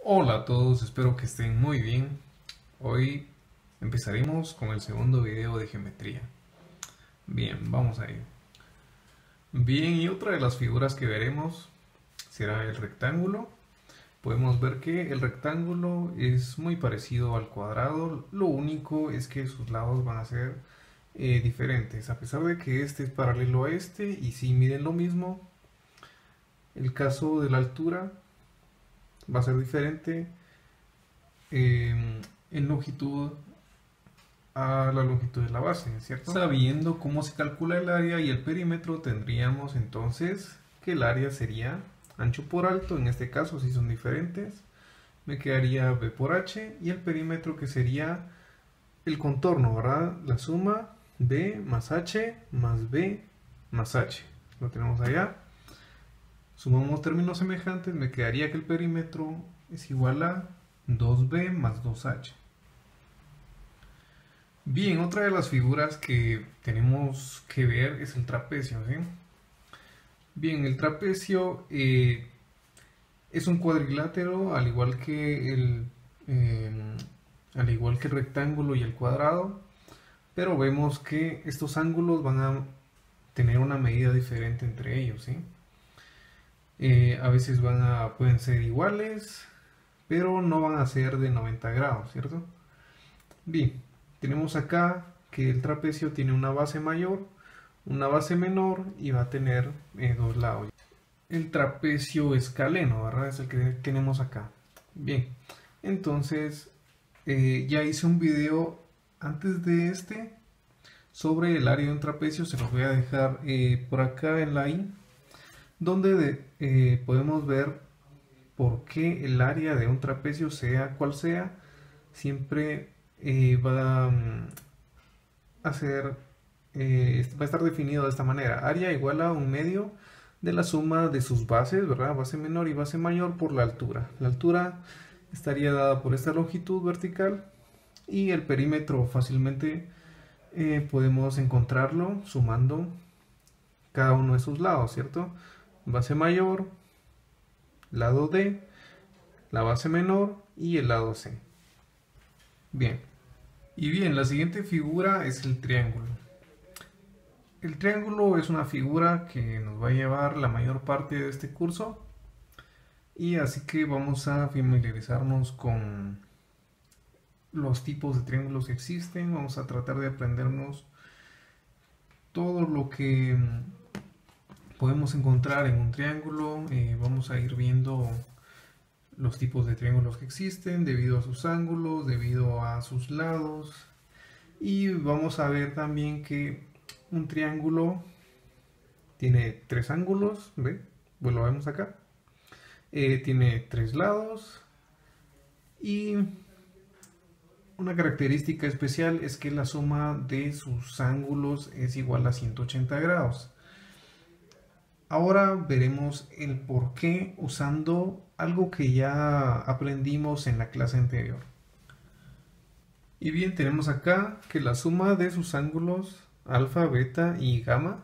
Hola a todos, espero que estén muy bien. Hoy empezaremos con el segundo video de geometría. Bien, vamos a ir. Bien, y otra de las figuras que veremos será el rectángulo. Podemos ver que el rectángulo es muy parecido al cuadrado, lo único es que sus lados van a ser diferentes. A pesar de que este es paralelo a este y si miden lo mismo, el caso de la altura va a ser diferente en longitud a la longitud de la base, ¿cierto? Sabiendo cómo se calcula el área y el perímetro, tendríamos entonces que el área sería ancho por alto, en este caso si son diferentes, me quedaría b por h, y el perímetro que sería el contorno, ¿verdad? La suma b más h más b más h. Lo tenemos allá. Sumamos términos semejantes, me quedaría que el perímetro es igual a 2b más 2h. Bien, otra de las figuras que tenemos que ver es el trapecio, ¿sí? Bien, el trapecio es un cuadrilátero eh, al igual que el rectángulo y el cuadrado, pero vemos que estos ángulos van a tener una medida diferente entre ellos, ¿sí? A veces pueden ser iguales, pero no van a ser de 90 grados, ¿cierto? Bien, tenemos acá que el trapecio tiene una base mayor, una base menor y va a tener dos lados. El trapecio escaleno, ¿verdad? Es el que tenemos acá. Bien, entonces ya hice un video antes de este sobre el área de un trapecio, se los voy a dejar por acá en la i, donde podemos ver por qué el área de un trapecio, sea cual sea, siempre va a ser, va a estar definido de esta manera. Área igual a un medio de la suma de sus bases, ¿verdad? Base menor y base mayor por la altura. La altura estaría dada por esta longitud vertical y el perímetro fácilmente podemos encontrarlo sumando cada uno de sus lados, ¿cierto? Base mayor, lado D, la base menor y el lado C. Bien. Y bien, la siguiente figura es el triángulo. El triángulo es una figura que nos va a llevar la mayor parte de este curso, y así que vamos a familiarizarnos con los tipos de triángulos que existen. Vamos a tratar de aprendernos todo lo que podemos encontrar en un triángulo. Vamos a ir viendo los tipos de triángulos que existen debido a sus ángulos, debido a sus lados, y vamos a ver también que un triángulo tiene tres ángulos, ¿ve? Pues lo vemos acá. Tiene tres lados, y una característica especial es que la suma de sus ángulos es igual a 180 grados. Ahora veremos el por qué usando algo que ya aprendimos en la clase anterior. Y bien, tenemos acá que la suma de sus ángulos alfa, beta y gamma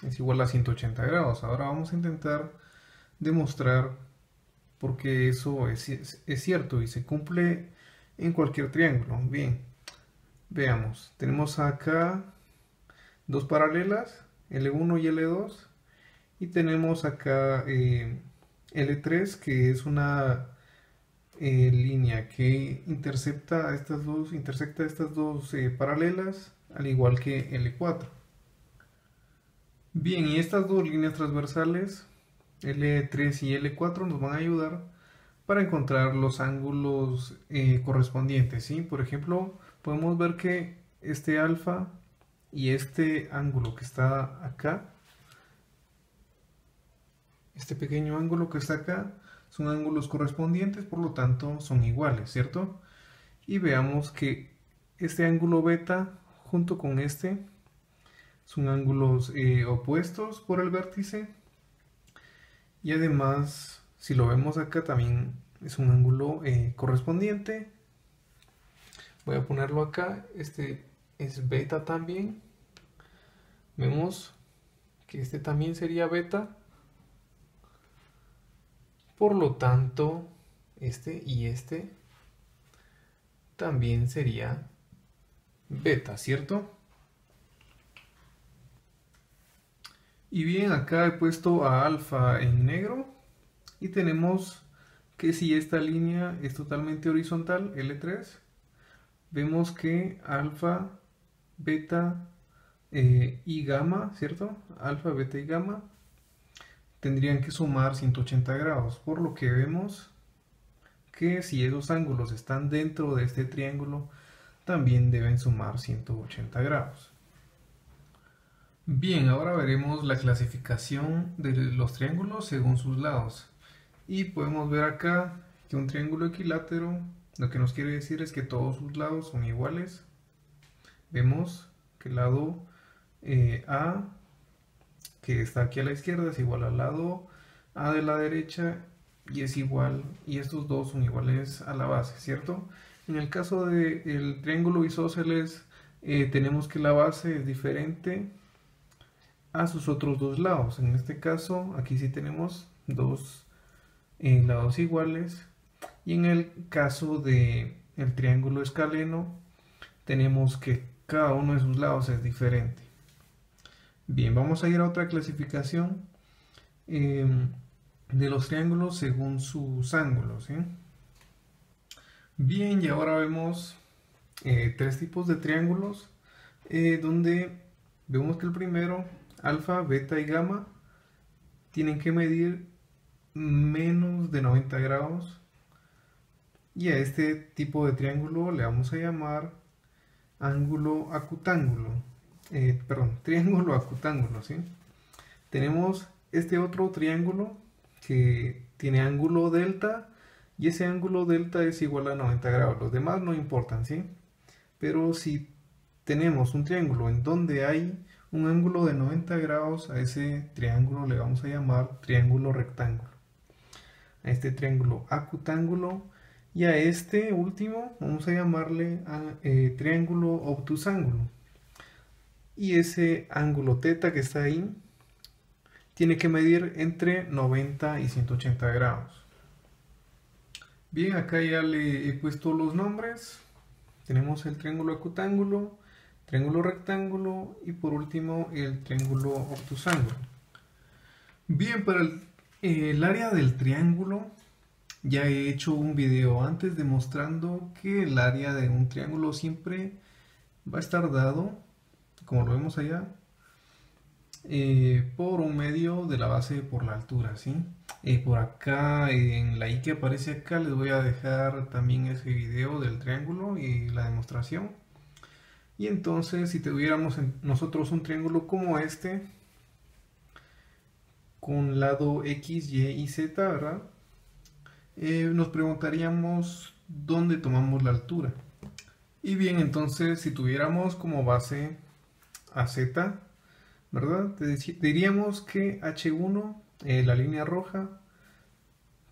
es igual a 180 grados. Ahora vamos a intentar demostrar por qué eso es cierto y se cumple en cualquier triángulo. Bien, veamos. Tenemos acá dos paralelas, L1 y L2, y tenemos acá L3, que es una línea que intersecta estas dos paralelas, al igual que L4. Bien, y estas dos líneas transversales, L3 y L4, nos van a ayudar para encontrar los ángulos correspondientes, ¿sí? Por ejemplo, podemos ver que este alfa y este ángulo que está acá, este pequeño ángulo que está acá, son ángulos correspondientes, por lo tanto son iguales, ¿cierto? Y veamos que este ángulo beta junto con este son ángulos opuestos por el vértice, y además, si lo vemos acá, también es un ángulo correspondiente. Voy a ponerlo acá, este es beta también. Vemos que este también sería beta. Por lo tanto, este y este también sería beta, ¿cierto? Y bien, acá he puesto a alfa en negro y tenemos que si esta línea es totalmente horizontal, L3, vemos que alfa, beta y gamma, ¿cierto? Alfa, beta y gamma tendrían que sumar 180 grados, por lo que vemos que si esos ángulos están dentro de este triángulo, también deben sumar 180 grados. Bien, ahora veremos la clasificación de los triángulos según sus lados. Y podemos ver acá que un triángulo equilátero, lo que nos quiere decir es que todos sus lados son iguales. Vemos que el lado A, que está aquí a la izquierda, es igual al lado A de la derecha y es igual, y estos dos son iguales a la base, ¿cierto? En el caso del triángulo isósceles, tenemos que la base es diferente a sus otros dos lados. En este caso, aquí sí tenemos dos lados iguales, y en el caso del triángulo escaleno, tenemos que cada uno de sus lados es diferente. Bien, vamos a ir a otra clasificación de los triángulos según sus ángulos, ¿sí? Bien, y ahora vemos tres tipos de triángulos donde vemos que el primero, alfa, beta y gamma, tienen que medir menos de 90 grados, y a este tipo de triángulo le vamos a llamar ángulo acutángulo, triángulo acutángulo, ¿sí? Tenemos este otro triángulo que tiene ángulo delta, y ese ángulo delta es igual a 90 grados. Los demás no importan, ¿sí? Pero si tenemos un triángulo en donde hay un ángulo de 90 grados, a ese triángulo le vamos a llamar triángulo rectángulo. A este triángulo acutángulo, y a este último vamos a llamarle triángulo obtusángulo. Y ese ángulo teta que está ahí tiene que medir entre 90 y 180 grados. Bien, acá ya le he puesto los nombres. Tenemos el triángulo acutángulo, triángulo rectángulo y por último el triángulo obtusángulo. Bien, para el área del triángulo ya he hecho un video antes demostrando que el área de un triángulo siempre va a estar dado, como lo vemos allá, por un medio de la base por la altura, ¿sí? Por acá, en la I que aparece acá, les voy a dejar también ese video del triángulo y la demostración. Y entonces, si tuviéramos nosotros un triángulo como este, con lado X, Y y Z, ¿verdad? Nos preguntaríamos dónde tomamos la altura. Y bien, entonces, si tuviéramos como base a Z, ¿verdad? Diríamos que H1, la línea roja,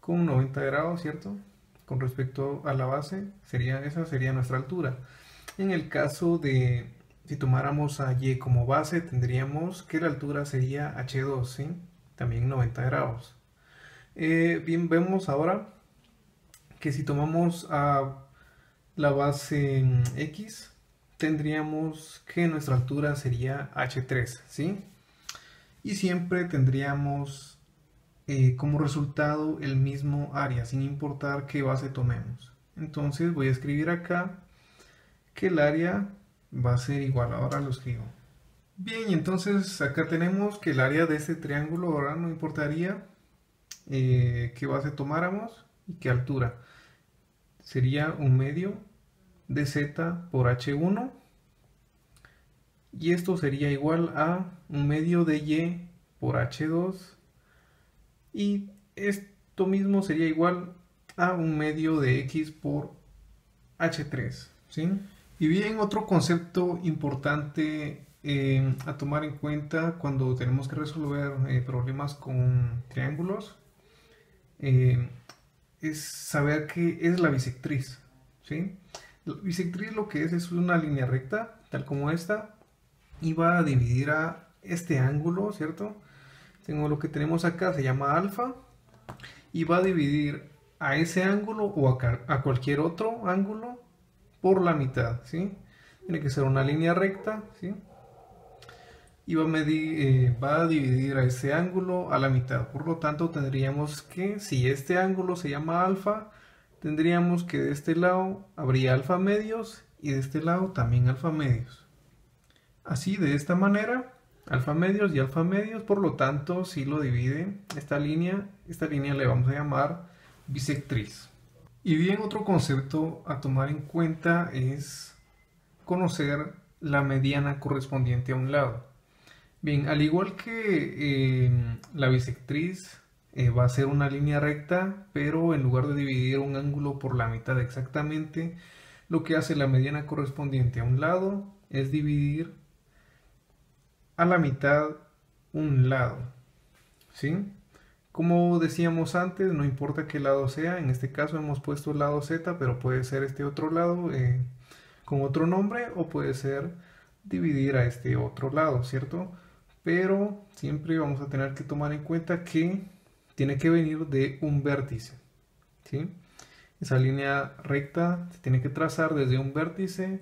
con 90 grados, ¿cierto? Con respecto a la base, esa sería nuestra altura. En el caso de, si tomáramos a Y como base, tendríamos que la altura sería H2, ¿sí? También 90 grados. Bien, vemos ahora que si tomamos a la base X, tendríamos que nuestra altura sería H3, ¿sí? Y siempre tendríamos como resultado el mismo área, sin importar qué base tomemos. Entonces voy a escribir acá que el área va a ser igual, ahora lo escribo. Bien, y entonces acá tenemos que el área de este triángulo, ahora no importaría qué base tomáramos y qué altura. Sería un medio de Z por H1, y esto sería igual a un medio de Y por H2, y esto mismo sería igual a un medio de X por H3, ¿sí? Y bien, otro concepto importante a tomar en cuenta cuando tenemos que resolver problemas con triángulos es saber qué es la bisectriz, ¿sí? La bisectriz lo que es una línea recta, tal como esta, y va a dividir a este ángulo, ¿cierto? Tengo lo que tenemos acá, se llama alfa, y va a dividir a ese ángulo o a cualquier otro ángulo por la mitad, ¿sí? Tiene que ser una línea recta, ¿sí? Y va a dividir a ese ángulo a la mitad. Por lo tanto, tendríamos que, si este ángulo se llama alfa, tendríamos que de este lado habría alfa medios y de este lado también alfa medios. Así, de esta manera, alfa medios y alfa medios, por lo tanto, si lo divide esta línea le vamos a llamar bisectriz. Y bien, otro concepto a tomar en cuenta es conocer la mediana correspondiente a un lado. Bien, al igual que la bisectriz va a ser una línea recta, pero en lugar de dividir un ángulo por la mitad exactamente, lo que hace la mediana correspondiente a un lado es dividir a la mitad un lado, ¿sí? Como decíamos antes, no importa qué lado sea, en este caso hemos puesto el lado Z, pero puede ser este otro lado con otro nombre, o puede ser dividir a este otro lado, ¿cierto? Pero siempre vamos a tener que tomar en cuenta que tiene que venir de un vértice, ¿sí? Esa línea recta se tiene que trazar desde un vértice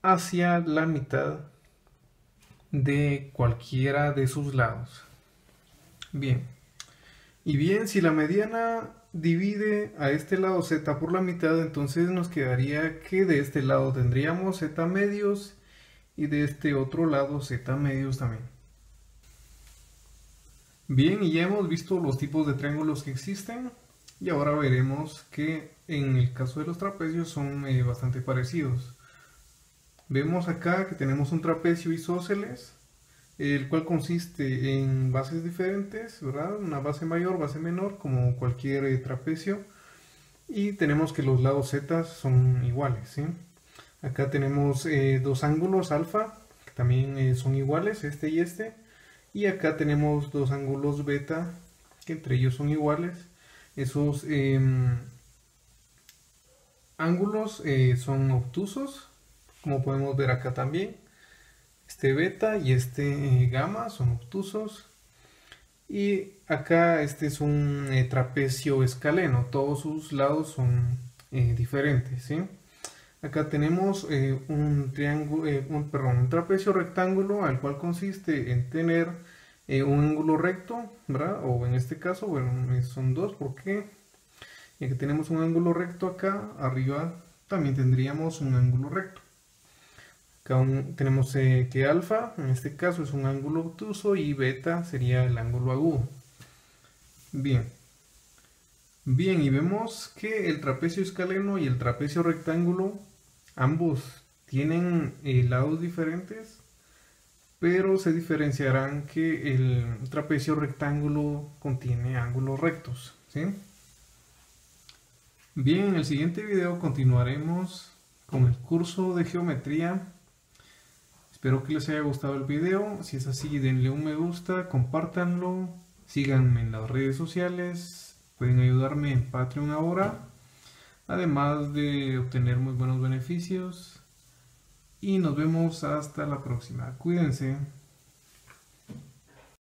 hacia la mitad de cualquiera de sus lados. Bien, y bien, si la mediana divide a este lado Z por la mitad, entonces nos quedaría que de este lado tendríamos Z medios y de este otro lado Z medios también. Bien, y ya hemos visto los tipos de triángulos que existen, y ahora veremos que en el caso de los trapecios son bastante parecidos. Vemos acá que tenemos un trapecio isósceles, el cual consiste en bases diferentes, ¿verdad? Una base mayor, base menor, como cualquier trapecio. Y tenemos que los lados Z son iguales, ¿sí? Acá tenemos dos ángulos alfa, que también son iguales, este y este. Y acá tenemos dos ángulos beta, que entre ellos son iguales. Esos ángulos son obtusos, como podemos ver acá también. Este beta y este gamma son obtusos. Y acá este es un trapecio escaleno, todos sus lados son diferentes, ¿sí? Acá tenemos un trapecio rectángulo, al cual consiste en tener un ángulo recto, ¿verdad? O en este caso, bueno, son dos, porque ya que tenemos un ángulo recto acá, arriba también tendríamos un ángulo recto. Acá tenemos que alfa, en este caso, es un ángulo obtuso y beta sería el ángulo agudo. Bien. Bien, y vemos que el trapecio escaleno y el trapecio rectángulo, ambos tienen lados diferentes, pero se diferenciarán que el trapecio rectángulo contiene ángulos rectos, ¿sí? Bien, en el siguiente video continuaremos con el curso de geometría. Espero que les haya gustado el video. Si es así, denle un me gusta, compártanlo, síganme en las redes sociales, pueden ayudarme en Patreon ahora, además de obtener muy buenos beneficios. Y nos vemos hasta la próxima. Cuídense.